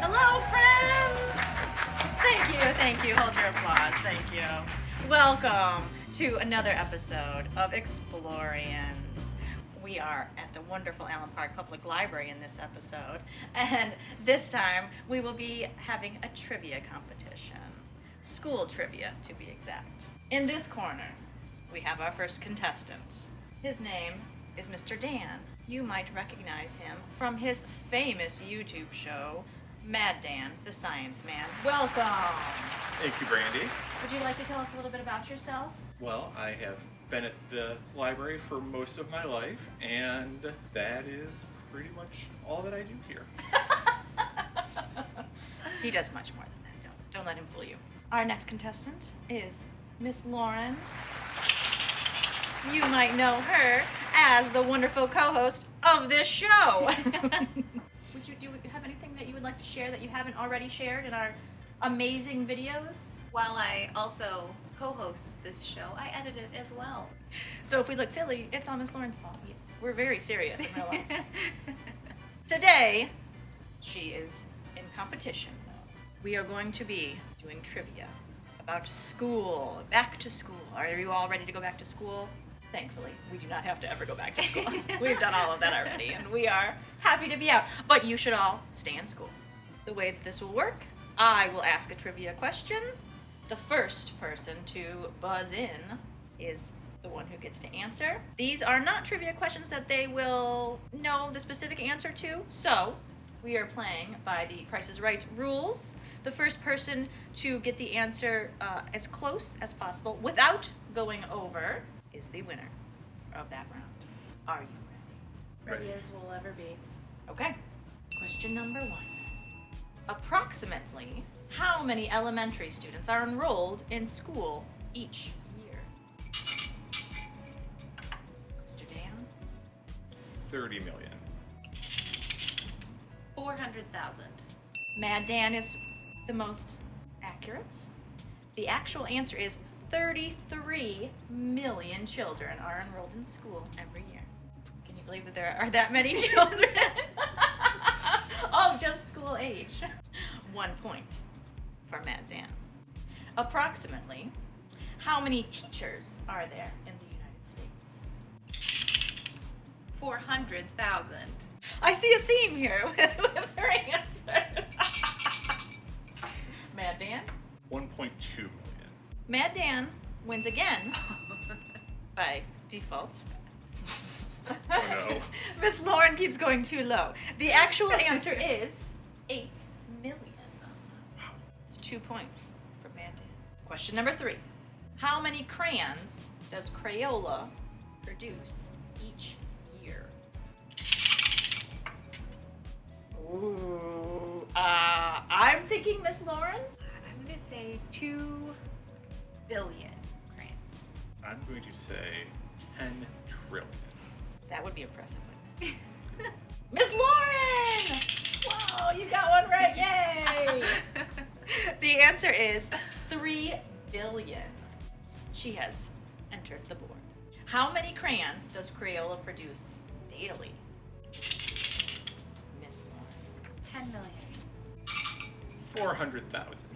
Hello, friends! Thank you. Hold your applause. Thank you. Welcome to another episode of Explorians. We are at the wonderful Allen Park Public Library in this episode, and this time we will be having a trivia competition. School trivia, to be exact. In this corner, we have our first contestant. His name is Mr. Dan. You might recognize him from his famous YouTube show, Mad Dan, the Science Man. Welcome! Thank you, Brandi. Would you like to tell us a little bit about yourself? Well, I have been at the library for most of my life, and that is pretty much all that I do here. He does much more than that. Don't let him fool you. Our next contestant is Miss Lauren. You might know her as the wonderful co-host of this show. Do you have anything that you would like to share that you haven't already shared in our amazing videos? While I also co-host this show, I edit it as well. So if we look silly, it's all Miss Lauren's fault. We're very serious in real life. Today, she is in competition. We are going to be doing trivia about school, back to school. Are you all ready to go back to school? Thankfully, we do not have to ever go back to school. We've done all of that already, and we are happy to be out. But you should all stay in school. The way that this will work, I will ask a trivia question. The first person to buzz in is the one who gets to answer. These are not trivia questions that they will know the specific answer to, so we are playing by the Price is Right rules. The first person to get the answer as close as possible without going over is the winner of that round. Are you ready? Ready as we'll ever be. Okay. Question number 1. Approximately how many elementary students are enrolled in school each year? Mr. Dan? 30 million. 400,000. Mad Dan is the most accurate. The actual answer is 33 million children are enrolled in school every year. Can you believe that there are that many children of just school age? 1 point for Mad Dan. Approximately, how many teachers are there in the United States? 400,000. I see a theme here with her answer. Mad Dan? 1.2 million. Mad Dan wins again by default. Oh no. Miss Lauren keeps going too low. The actual answer is 8 million. It's 2 points for Mad Dan. Question number 3. How many crayons does Crayola produce each year? Ooh, I'm thinking Miss Lauren. I'm going to say 2 billion crayons. I'm going to say 10 trillion. That would be impressive, wouldn't it? Miss Lauren! Wow, you got one right, yay! The answer is 3 billion. She has entered the board. How many crayons does Crayola produce daily? Miss Lauren. 10 million. 400,000.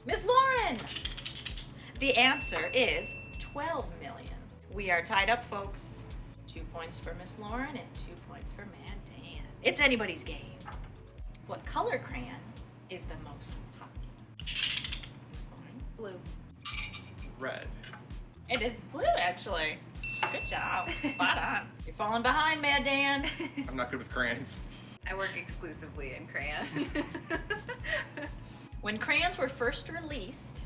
Miss Lauren! The answer is 12 million. We are tied up, folks. 2 points for Miss Lauren and 2 points for Mad Dan. It's anybody's game. What color crayon is the most popular? Miss Lauren? Blue. Red. It is blue, actually. Good job. Spot on. You're falling behind, Mad Dan. I'm not good with crayons. I work exclusively in crayon. When crayons were first released,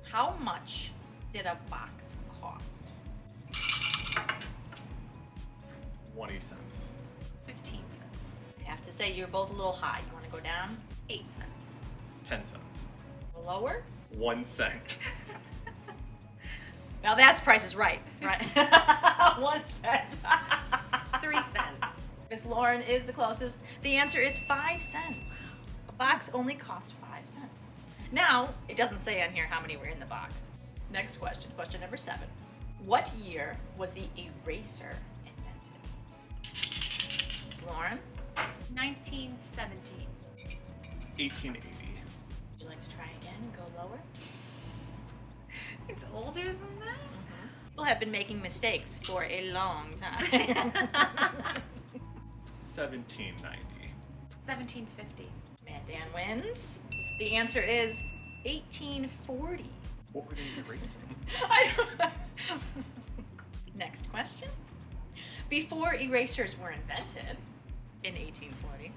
how much did a box cost? 20 cents. 15 cents. I have to say you're both a little high. You want to go down? 8 cents. 10 cents. Lower? 1 cent. Now that's Price is Right, right? 1 cent. 3 cents. Miss Lauren is the closest. The answer is 5 cents. A box only cost 5 cents. Now, it doesn't say on here how many were in the box. Next question, question number 7. What year was the eraser invented? Lauren? 1917. 1880. Would you like to try again and go lower? It's older than that? People have been making mistakes for a long time. 1790. 1750. Mandan wins. The answer is 1840. What were they erasing? I don't know. Next question. Before erasers were invented in 1840,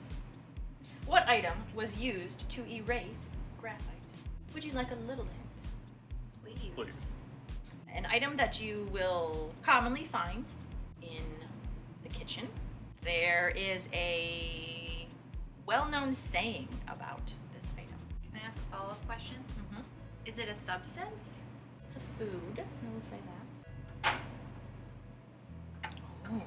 what item was used to erase graphite? Would you like a little hint? Please. Please. An item that you will commonly find in the kitchen. There is a well-known saying about this item. Can I ask a follow-up question? Mm-hmm. Is it a substance? It's a food. I will say that. Oh.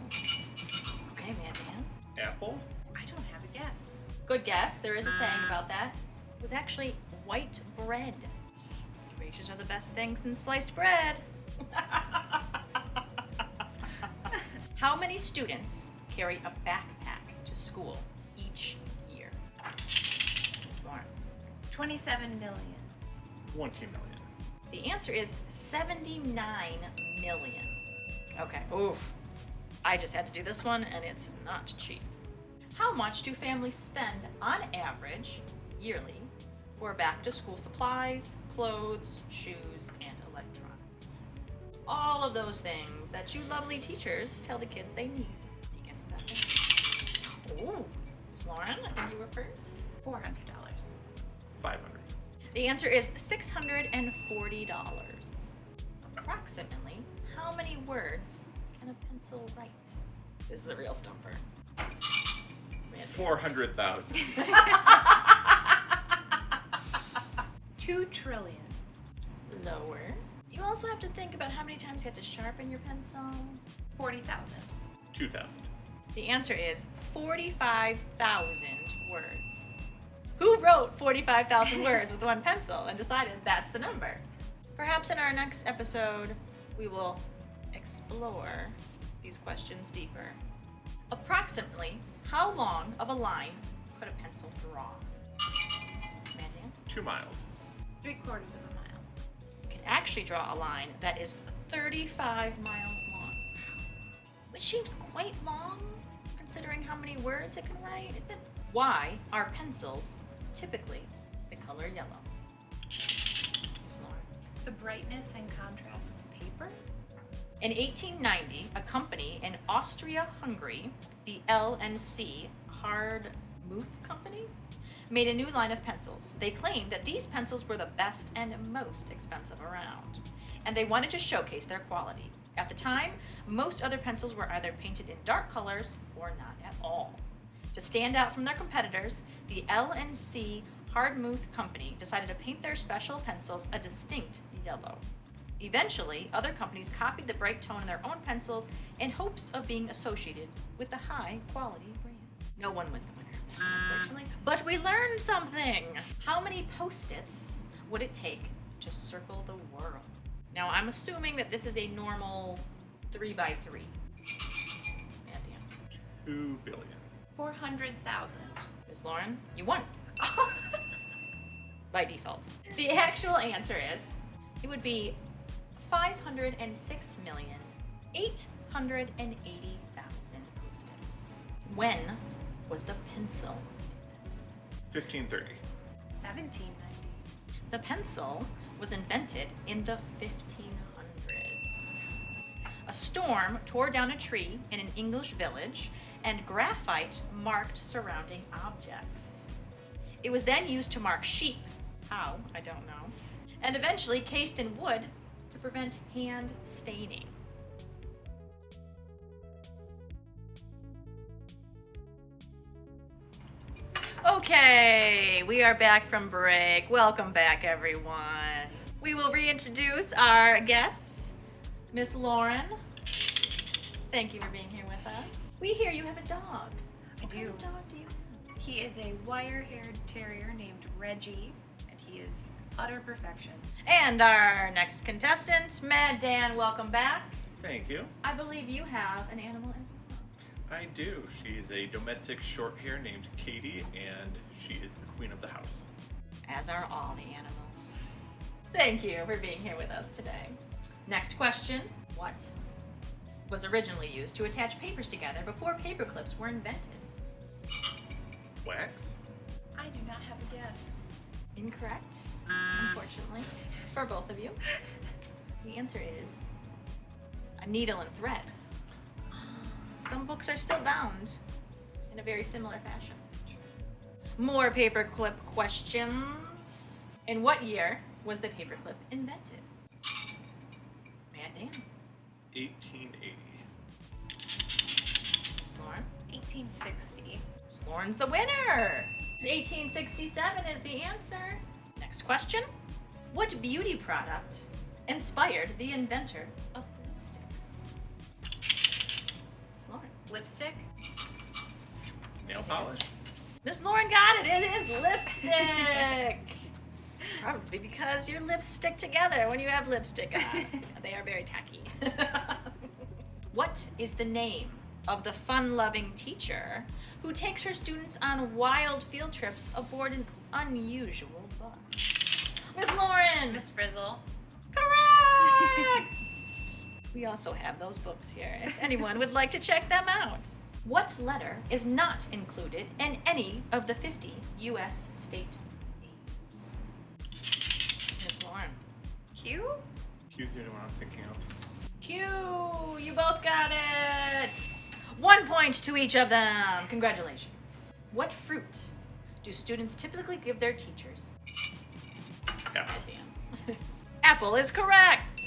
Okay, Mandan. Apple? I don't have a guess. Good guess. There is a saying about that. It was actually white bread. Erasers are the best things in sliced bread. How many students carry a backpack to school each year? Lauren. 27 million. 20 million. The answer is 79 million. Okay. Oof. I just had to do this one, and it's not cheap. How much do families spend on average yearly for back-to-school supplies, clothes, shoes, and electronics? All of those things that you lovely teachers tell the kids they need. Any guesses out there? Oh, Miss Lauren, I think you were first. $400. 500. The answer is $640. Approximately, how many words can a pencil write? This is a real stumper. 400,000. 2 trillion. Lower. You also have to think about how many times you have to sharpen your pencil. 40,000. 2,000. The answer is 45,000 words. Who wrote 45,000 words with one pencil and decided that's the number? Perhaps in our next episode, we will explore these questions deeper. Approximately, how long of a line could a pencil draw? Mandan? 2 miles. 3/4 of a mile. You can actually draw a line that is 35 miles long, which seems quite long considering how many words it can write. Why are pencils typically the color yellow? Miss Lauren. The brightness and contrast to paper? In 1890, a company in Austria-Hungary, the L&C Hardmuth Company, made a new line of pencils. They claimed that these pencils were the best and most expensive around, and they wanted to showcase their quality. At the time, most other pencils were either painted in dark colors or not at all. To stand out from their competitors, the L&C Hardmuth Company decided to paint their special pencils a distinct yellow. Eventually, other companies copied the bright tone in their own pencils in hopes of being associated with the high-quality brand. No one was the winner, unfortunately. But we learned something! How many Post-its would it take to circle the world? Now, I'm assuming that this is a normal 3x3. Mandan. 2 billion. 400,000. Ms. Lauren, you won. By default. The actual answer is, it would be 506,880,000 Post-its. When was the pencil? 1530. 1790. The pencil was invented in the 1500s. A storm tore down a tree in an English village, and graphite marked surrounding objects. It was then used to mark sheep. How? I don't know. And eventually cased in wood to prevent hand staining. Okay, we are back from break. Welcome back, everyone. We will reintroduce our guests. Miss Lauren, thank you for being here with us. We hear you have a dog. I What do. kind of dog do you have? He is a wire-haired terrier named Reggie, and he is utter perfection. And our next contestant, Mad Dan, welcome back. Thank you. I believe you have an animal as well. I do. She's a domestic short hair named Katie, and she is the queen of the house. As are all the animals. Thank you for being here with us today. Next question. What was originally used to attach papers together before paperclips were invented? Wax? I do not have a guess. Incorrect, unfortunately, for both of you. The answer is a needle and thread. Some books are still bound in a very similar fashion. More paperclip questions. In what year was the paperclip invented? Mad Dan. 1880. Miss Lauren. 1860. Miss Lauren's the winner. 1867 is the answer. Next question. What beauty product inspired the inventor of glue sticks? Miss Lauren. Lipstick. Nail polish? Miss Lauren got it. It is lipstick. Probably because your lips stick together when you have lipstick on. They are very tacky. What is the name of the fun-loving teacher who takes her students on wild field trips aboard an unusual bus? Miss Lauren! Miss Frizzle. Correct! We also have those books here if anyone would like to check them out. What letter is not included in any of the 50 U.S. state names? Miss Lauren. Q. Q's the only one I'm thinking of. Q! You both got it! 1 point to each of them. Congratulations. What fruit do students typically give their teachers? Apple. Damn. Apple is correct!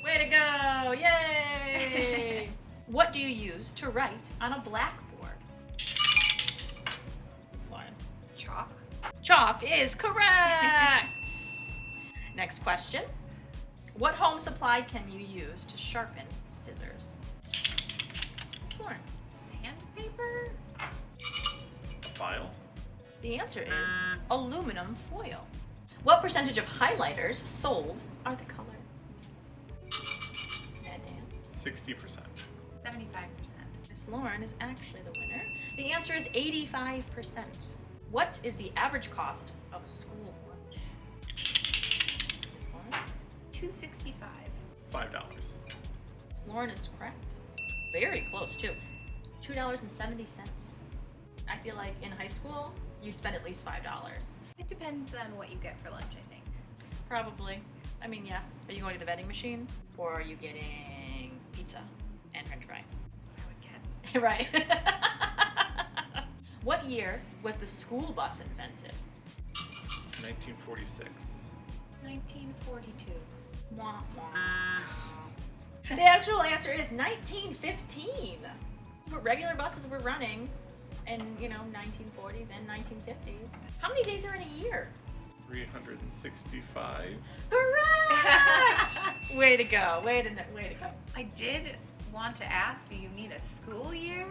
Way to go! Yay! What do you use to write on a blackboard? Miss Lauren. Chalk. Chalk is correct! Next question. What home supply can you use to sharpen scissors? Miss Lauren. Sandpaper. File? The answer is aluminum foil. What percentage of highlighters sold are the color? Mad Dan. 60%. 75%. Miss Lauren is actually the winner. The answer is 85%. What is the average cost of a school lunch? Miss Lauren? $2.65. $5. Miss Lauren is correct. Very close too. $2.70. I feel like in high school, you'd spend at least $5. It depends on what you get for lunch, I think. Probably. I mean, yes. Are you going to the vending machine? Or are you getting pizza and french fries? That's what I would get. Right. What year was the school bus invented? 1946. 1942. Wah, wah. The actual answer is 1915. But regular buses were running in, 1940s and 1950s. How many days are in a year? 365. Correct! Way to go. Way to go. I did want to ask, do you need a school year?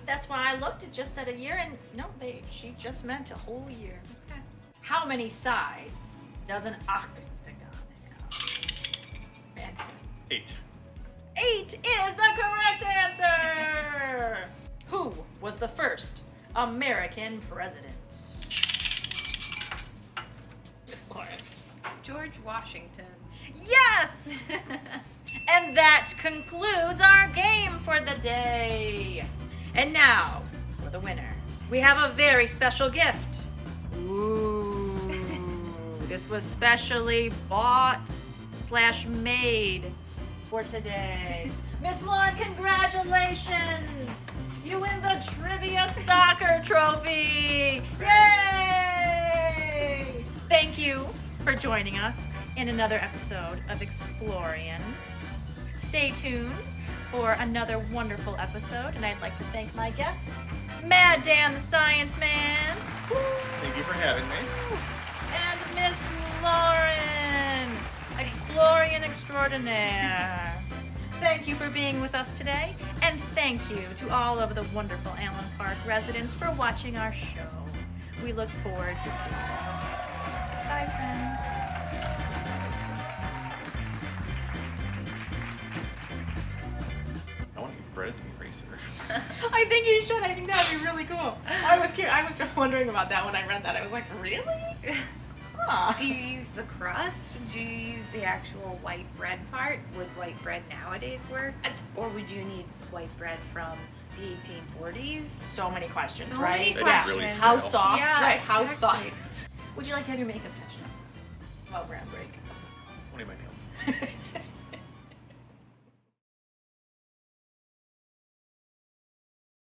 That's why I looked. It just said a year, and no, she just meant a whole year. Okay. How many sides does an octagon have? Man. 8. 8 is the correct answer! Who was the first American president? Miss Lauren. George Washington. Yes! And that concludes our game for the day. And now, for the winner, we have a very special gift. Ooh. This was specially bought/made for today. Miss Lauren, congratulations! You win the Trivia Soccer Trophy! Yay! Thank you for joining us in another episode of Explorians. Stay tuned for another wonderful episode, and I'd like to thank my guests, Mad Dan the Science Man. Thank you for having me. And Miss Lauren, Explorian Extraordinaire. Thank you for being with us today, and thank you to all of the wonderful Allen Park residents for watching our show. We look forward to seeing you. Bye, friends. I want to use Brandi eraser. I think you should. I think that would be really cool. I was curious. I was wondering about that when I read that. I was like, really? Huh. Do you use the crust? Do you use the actual white bread part? Would white bread nowadays work? Or would you need white bread from the 1840s? So many questions, So right? many That'd be questions. really How stale. soft? Yeah, right. How soft? exactly. Would you like to have your makeup touched up while we're on break? Only my nails.